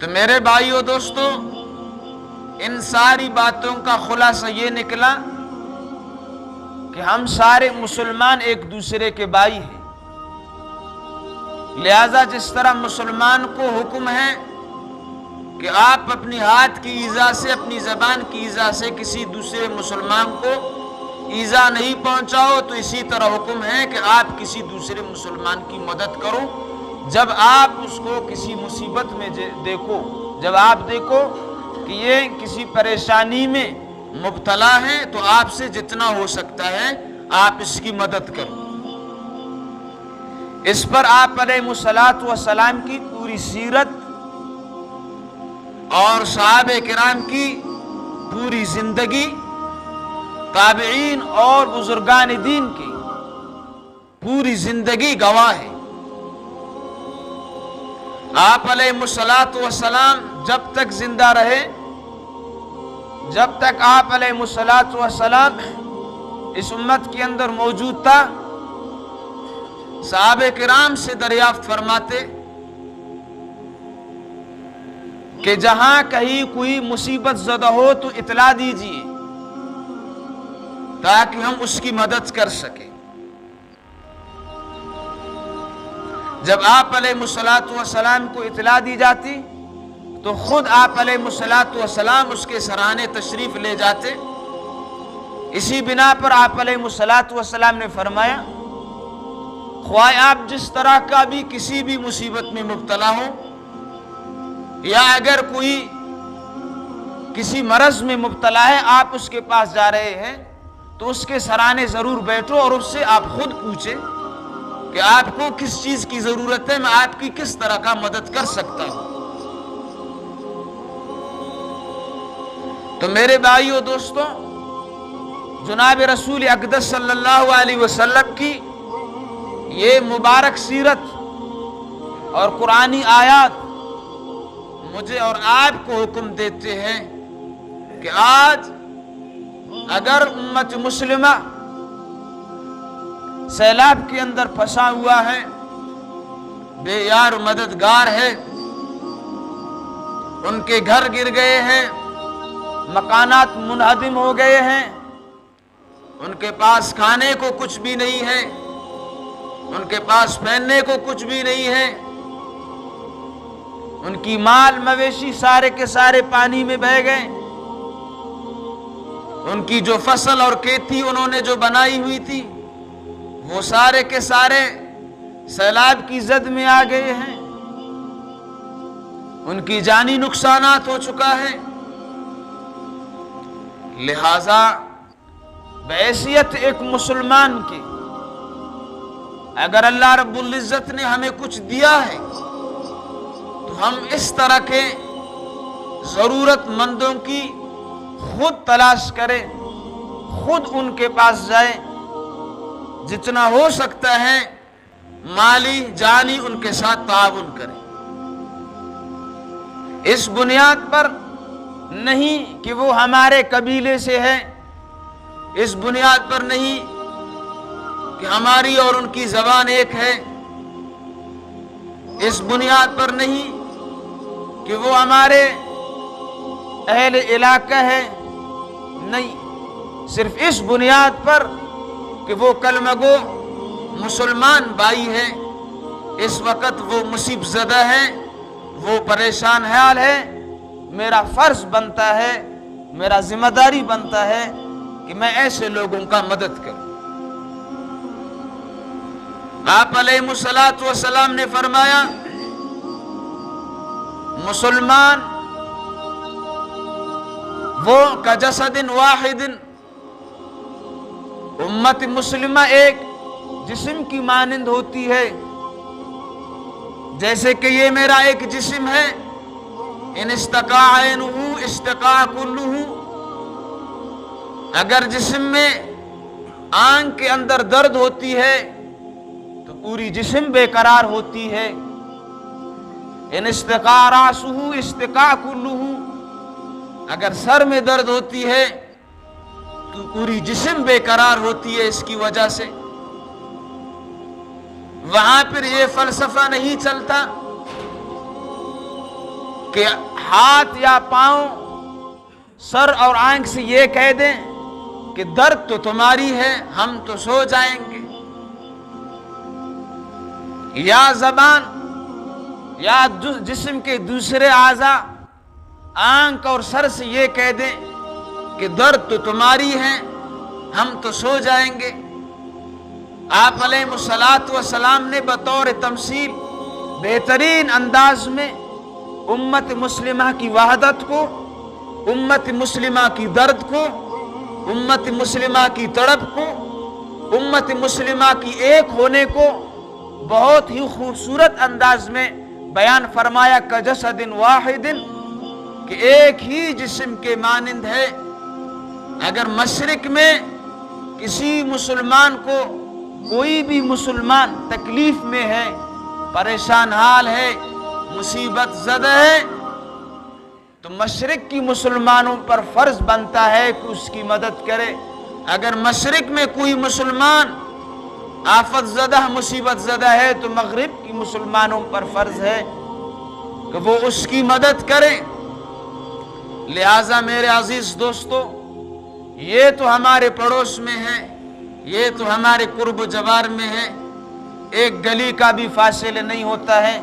تو میرے بھائیو دوستو، ان ساری باتوں کا خلاصہ یہ نکلا کہ ہم سارے مسلمان ایک دوسرے کے بھائی ہیں۔ لہذا جس طرح مسلمان کو حکم ہے کہ آپ اپنی ہاتھ کی ایذا سے، اپنی زبان کی ایذا سے کسی دوسرے مسلمان کو ایذا نہیں پہنچاؤ، تو اسی طرح حکم ہے کہ آپ کسی دوسرے مسلمان کی مدد کرو جب آپ اس کو کسی مصیبت میں دیکھو، جب آپ دیکھو کہ یہ کسی پریشانی میں مبتلا ہے تو آپ سے جتنا ہو سکتا ہے آپ اس کی مدد کرو۔ اس پر آپ علیہ الصلوۃ والسلام کی پوری سیرت اور صحابہ کرام کی پوری زندگی، تابعین اور بزرگان دین کی پوری زندگی گواہ ہے۔ آپ علیہ الصلوۃ والسلام جب تک زندہ رہے، جب تک آپ علیہ الصلوۃ والسلام اس امت کے اندر موجود تھا، صحابہ کرام سے دریافت فرماتے کہ جہاں کہیں کوئی مصیبت زدہ ہو تو اطلاع دیجیے تاکہ ہم اس کی مدد کر سکیں۔ جب آپ علیہ الصلوۃ والسلام کو اطلاع دی جاتی تو خود آپ علیہ الصلوۃ والسلام اس کے سرانے تشریف لے جاتے۔ اسی بنا پر آپ علیہ الصلوۃ والسلام نے فرمایا، خواہ آپ جس طرح کا بھی کسی بھی مصیبت میں مبتلا ہو، یا اگر کوئی کسی مرض میں مبتلا ہے، آپ اس کے پاس جا رہے ہیں تو اس کے سرانے ضرور بیٹھو اور اس سے آپ خود پوچھیں کہ آپ کو کس چیز کی ضرورت ہے، میں آپ کی کس طرح کا مدد کر سکتا ہوں۔ تو میرے بھائیو دوستو، جناب رسول اقدس صلی اللہ علیہ وسلم کی یہ مبارک سیرت اور قرآنی آیات مجھے اور آپ کو حکم دیتے ہیں کہ آج اگر امت مسلمہ سیلاب کے اندر پھنسا ہوا ہے، بے یار مددگار ہے، ان کے گھر گر گئے ہیں، مکانات منہدم ہو گئے ہیں، ان کے پاس کھانے کو کچھ بھی نہیں ہے، ان کے پاس پہننے کو کچھ بھی نہیں ہے، ان کی مال مویشی سارے کے سارے پانی میں بہہ گئے، ان کی جو فصل اور کھیتی انہوں نے جو بنائی ہوئی تھی وہ سارے کے سارے سیلاب کی زد میں آ گئے ہیں، ان کی جانی نقصانات ہو چکا ہے۔ لہذا بحیثیت ایک مسلمان کی اگر اللہ رب العزت نے ہمیں کچھ دیا ہے تو ہم اس طرح کے ضرورت مندوں کی خود تلاش کریں، خود ان کے پاس جائیں، جتنا ہو سکتا ہے مالی جانی ان کے ساتھ تعاون کریں۔ اس بنیاد پر نہیں کہ وہ ہمارے قبیلے سے ہے، اس بنیاد پر نہیں کہ ہماری اور ان کی زبان ایک ہے، اس بنیاد پر نہیں کہ وہ ہمارے اہل علاقہ ہے، نہیں، صرف اس بنیاد پر کہ وہ کلمہ گو مسلمان بھائی ہے، اس وقت وہ مصیبت زدہ ہے، وہ پریشان حال ہے، میرا فرض بنتا ہے، میرا ذمہ داری بنتا ہے کہ میں ایسے لوگوں کا مدد کروں۔ آپ علیہ الصلوۃ والسلام نے فرمایا، مسلمان وہ کجسد واحد، امت مسلمہ ایک جسم کی مانند ہوتی ہے، جیسے کہ یہ میرا ایک جسم ہے، ان استقاء عینہ استقاء کلہ، اگر جسم میں آنکھ کے اندر درد ہوتی ہے تو پوری جسم بے قرار ہوتی ہے، ان استقاء راسہ استقاء کلہ، اگر سر میں درد ہوتی ہے تو پوری جسم بے قرار ہوتی ہے۔ اس کی وجہ سے وہاں پھر یہ فلسفہ نہیں چلتا کہ ہاتھ یا پاؤں، سر اور آنکھ سے یہ کہہ دیں کہ درد تو تمہاری ہے، ہم تو سو جائیں گے، یا زبان یا جسم کے دوسرے اعضاء آنکھ اور سر سے یہ کہہ دیں کہ درد تو تمہاری ہے، ہم تو سو جائیں گے۔ آپ علیہ الصلاۃ والسلام نے بطور تمثیل بہترین انداز میں امت مسلمہ کی وحدت کو، امت مسلمہ کی درد کو، امت مسلمہ کی تڑپ کو، امت مسلمہ کی ایک ہونے کو بہت ہی خوبصورت انداز میں بیان فرمایا کجسد واحد، کہ ایک ہی جسم کے مانند ہے۔ اگر مشرق میں کسی مسلمان کو، کوئی بھی مسلمان تکلیف میں ہے، پریشان حال ہے، مصیبت زدہ ہے، تو مشرق کی مسلمانوں پر فرض بنتا ہے کہ اس کی مدد کرے۔ اگر مشرق میں کوئی مسلمان آفت زدہ، مصیبت زدہ ہے، تو مغرب کی مسلمانوں پر فرض ہے کہ وہ اس کی مدد کرے۔ لہٰذا میرے عزیز دوستو، یہ تو ہمارے پڑوس میں ہے، یہ تو ہمارے قرب و جوار میں ہے، ایک گلی کا بھی فاصلے نہیں ہوتا ہے۔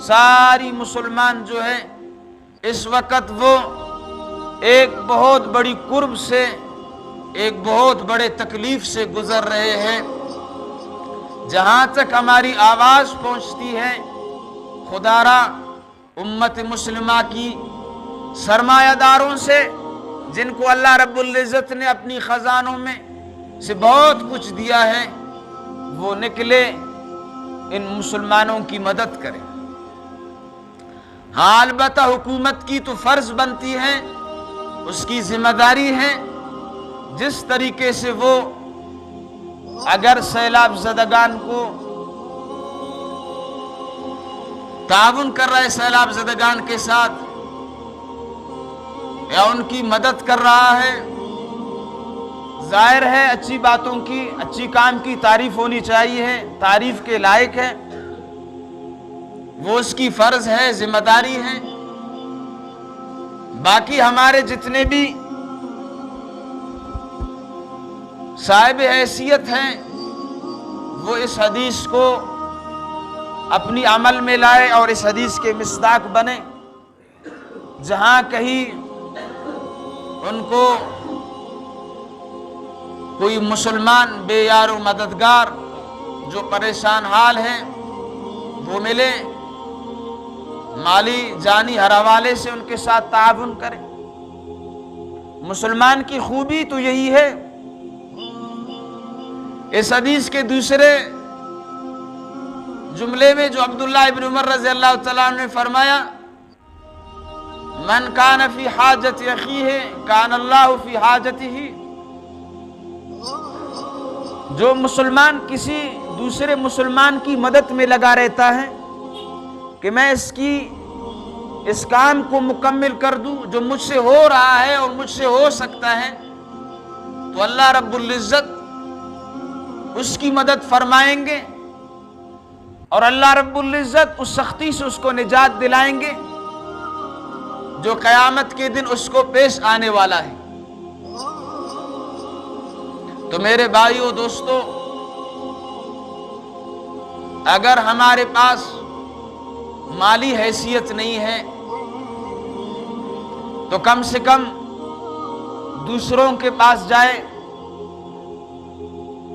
ساری مسلمان جو ہے اس وقت وہ ایک بہت بڑی کرب سے، ایک بہت بڑے تکلیف سے گزر رہے ہیں۔ جہاں تک ہماری آواز پہنچتی ہے، خدا را امت مسلمہ کی سرمایہ داروں سے، جن کو اللہ رب العزت نے اپنی خزانوں میں سے بہت کچھ دیا ہے، وہ نکلے ان مسلمانوں کی مدد کریں۔ ہاں البتہ حکومت کی تو فرض بنتی ہے، اس کی ذمہ داری ہے، جس طریقے سے وہ اگر سیلاب زدگان کو تعاون کر رہا ہے، سیلاب زدگان کے ساتھ، یا ان کی مدد کر رہا ہے، ظاہر ہے اچھی باتوں کی، اچھی کام کی تعریف ہونی چاہیے، تعریف کے لائق ہے، وہ اس کی فرض ہے، ذمہ داری ہے۔ باقی ہمارے جتنے بھی صاحب حیثیت ہیں، وہ اس حدیث کو اپنی عمل میں لائے اور اس حدیث کے مصداق بنے۔ جہاں کہیں ان کو کوئی مسلمان بے یار و مددگار جو پریشان حال ہیں وہ ملے، مالی جانی ہر حوالے سے ان کے ساتھ تعاون کرے۔ مسلمان کی خوبی تو یہی ہے۔ اس حدیث کے دوسرے جملے میں جو عبداللہ ابن عمر رضی اللہ تعالیٰ عنہ نے فرمایا، من کان فی حاجت اخیہ کان اللہ فی حاجتہ، جو مسلمان کسی دوسرے مسلمان کی مدد میں لگا رہتا ہے کہ میں اس کام کو مکمل کر دوں جو مجھ سے ہو رہا ہے اور مجھ سے ہو سکتا ہے، تو اللہ رب العزت اس کی مدد فرمائیں گے، اور اللہ رب العزت اس سختی سے اس کو نجات دلائیں گے جو قیامت کے دن اس کو پیش آنے والا ہے۔ تو میرے بھائیو دوستو، اگر ہمارے پاس مالی حیثیت نہیں ہے تو کم سے کم دوسروں کے پاس جائے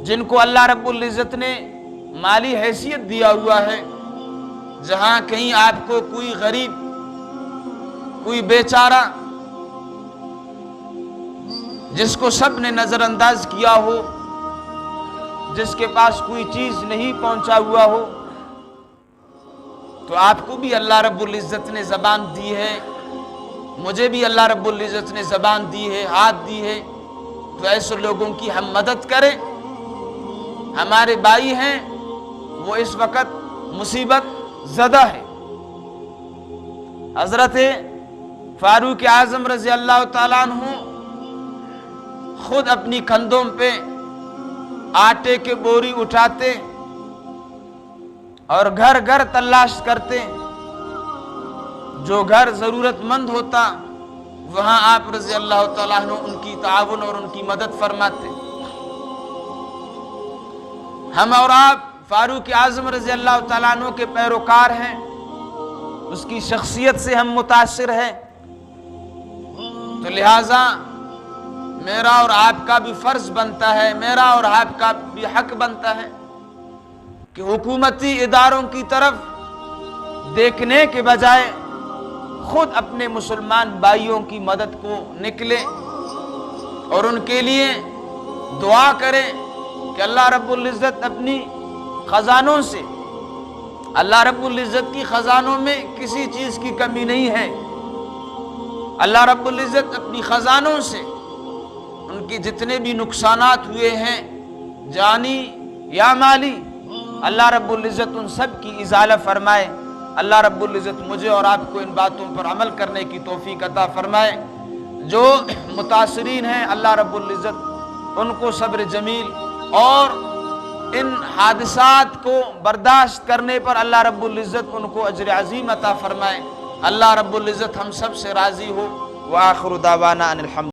جن کو اللہ رب العزت نے مالی حیثیت دیا ہوا ہے۔ جہاں کہیں آپ کو کوئی غریب، کوئی بیچارہ جس کو سب نے نظر انداز کیا ہو، جس کے پاس کوئی چیز نہیں پہنچا ہوا ہو، تو آپ کو بھی اللہ رب العزت نے زبان دی ہے، مجھے بھی اللہ رب العزت نے زبان دی ہے، ہاتھ دی ہے، تو ایسے لوگوں کی ہم مدد کریں۔ ہمارے بھائی ہیں، وہ اس وقت مصیبت زدہ ہے۔ حضرت فاروق اعظم رضی اللہ تعالیٰ عنہ خود اپنی کندھوں پہ آٹے کے بوری اٹھاتے اور گھر گھر تلاش کرتے، جو گھر ضرورت مند ہوتا وہاں آپ رضی اللہ تعالیٰ عنہ ان کی تعاون اور ان کی مدد فرماتے۔ ہم اور آپ فاروق اعظم رضی اللہ تعالیٰ عنہ کے پیروکار ہیں، اس کی شخصیت سے ہم متاثر ہیں، تو لہٰذا میرا اور آپ کا بھی فرض بنتا ہے، میرا اور آپ کا بھی حق بنتا ہے کہ حکومتی اداروں کی طرف دیکھنے کے بجائے خود اپنے مسلمان بھائیوں کی مدد کو نکلے اور ان کے لیے دعا کریں کہ اللہ رب العزت اپنی خزانوں سے، اللہ رب العزت کی خزانوں میں کسی چیز کی کمی نہیں ہے، اللہ رب العزت اپنی خزانوں سے ان کی جتنے بھی نقصانات ہوئے ہیں جانی یا مالی، اللہ رب العزت ان سب کی ازالہ فرمائے۔ اللہ رب العزت مجھے اور آپ کو ان باتوں پر عمل کرنے کی توفیق عطا فرمائے۔ جو متاثرین ہیں اللہ رب العزت ان کو صبر جمیل اور ان حادثات کو برداشت کرنے پر اللہ رب العزت ان کو اجر عظیم عطا فرمائے۔ اللہ رب العزت ہم سب سے راضی ہو۔ وآخر دعوانا ان الحمد